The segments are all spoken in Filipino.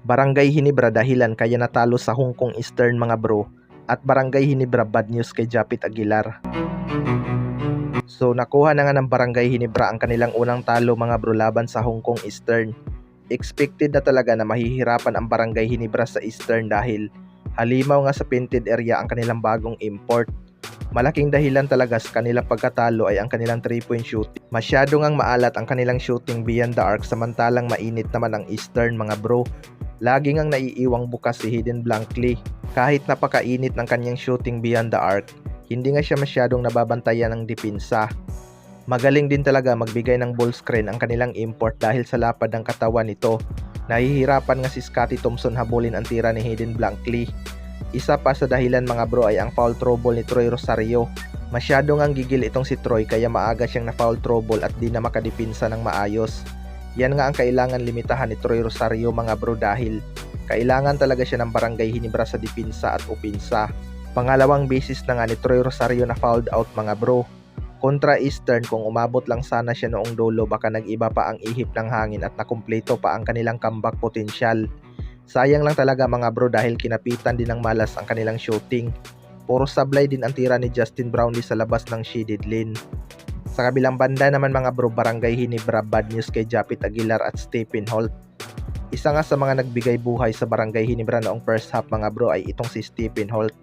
Barangay Hinebra dahilan kaya natalo sa Hong Kong Eastern mga bro, at Barangay Hinebra bad news kay Japit Aguilar. So nakuha na nga ng Barangay Hinebra ang kanilang unang talo mga bro laban sa Hong Kong Eastern. Expected na talaga na mahihirapan ang Barangay Hinebra sa Eastern dahil halimaw nga sa painted area ang kanilang bagong import. Malaking dahilan talaga sa kanilang pagkatalo ay ang kanilang 3-point shooting. Masyado ngang maalat ang kanilang shooting beyond the arc samantalang mainit naman ang Eastern mga bro. Lagi ngang naiiwang bukas si Hayden Blankly. Kahit napakainit ng kanyang shooting beyond the arc, hindi nga siya masyadong nababantayan ng dipinsa. Magaling din talaga magbigay ng ball screen ang kanilang import dahil sa lapad ng katawan nito. Nahihirapan nga si Scottie Thompson habulin ang tira ni Hayden Blankly. Isa pa sa dahilan mga bro ay ang foul trouble ni Troy Rosario. Masyado ngang gigil itong si Troy kaya maaga siyang na foul trouble at di na makadipinsa ng maayos. Yan nga ang kailangan limitahan ni Troy Rosario mga bro dahil kailangan talaga siya ng Barangay Hinebra sa dipinsa at upinsa. Pangalawang basis na nga ni Troy Rosario na fouled out mga bro. Kontra Eastern kung umabot lang sana siya noong dulo baka nag-iba pa ang ihip ng hangin at nakumpleto pa ang kanilang comeback potential. Sayang lang talaga mga bro dahil kinapitan din ng malas ang kanilang shooting. Puro sablay din ang tira ni Justin Brownlee sa labas ng shaded lane. Sa kabilang banda naman mga bro, Barangay Hinebra bad news kay Japit Aguilar at Stephen Holt. Isa nga sa mga nagbigay buhay sa Barangay Hinebra noong first half mga bro ay itong si Stephen Holt.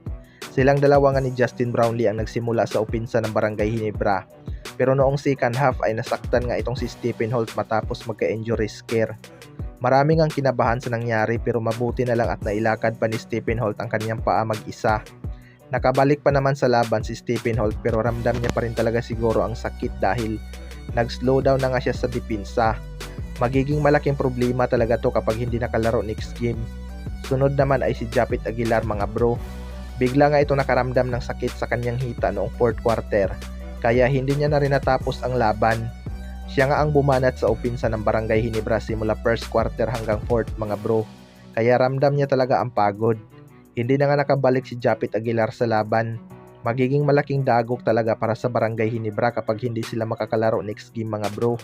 Silang dalawa nga ni Justin Brownlee ang nagsimula sa upinsa ng Barangay Hinebra. Pero noong second half ay nasaktan nga itong si Stephen Holt matapos magka-injury scare. Maraming ang kinabahan sa nangyari pero mabuti na lang at nailakad pa ni Stephen Holt ang kanyang paa mag-isa. Nakabalik pa naman sa laban si Stephen Holt pero ramdam niya pa rin talaga siguro ang sakit dahil nag-slow down na nga siya sa dipinsa. Magiging malaking problema talaga to kapag hindi nakalaro next game. Sunod naman ay si Japit Aguilar mga bro. Bigla nga ito nakaramdam ng sakit sa kanyang hita noong fourth quarter kaya hindi niya na rin natapos ang laban. Siya nga ang bumanat sa upinsa ng Barangay Hinebra simula first quarter hanggang fourth mga bro. Kaya ramdam niya talaga ang pagod. Hindi na nga nakabalik si Japit Aguilar sa laban. Magiging malaking dagok talaga para sa Barangay Hinebra kapag hindi sila makakalaro next game mga bro.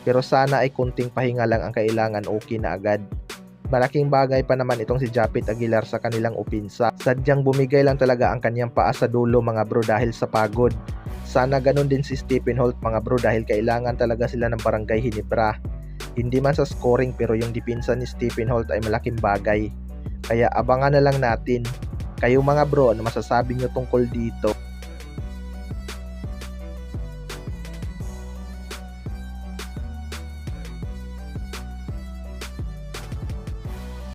Pero sana ay kunting pahinga lang ang kailangan, okay na agad. Malaking bagay pa naman itong si Japit Aguilar sa kanilang upinsa. Sadyang bumigay lang talaga ang kanyang paa sa dulo mga bro dahil sa pagod. Sana ganun din si Stephen Holt mga bro dahil kailangan talaga sila ng Barangay Hinebra. Hindi man sa scoring pero yung dipinsa ni Stephen Holt ay malaking bagay. Kaya abangan na lang natin. Kayo mga bro, ano masasabi nyo tungkol dito?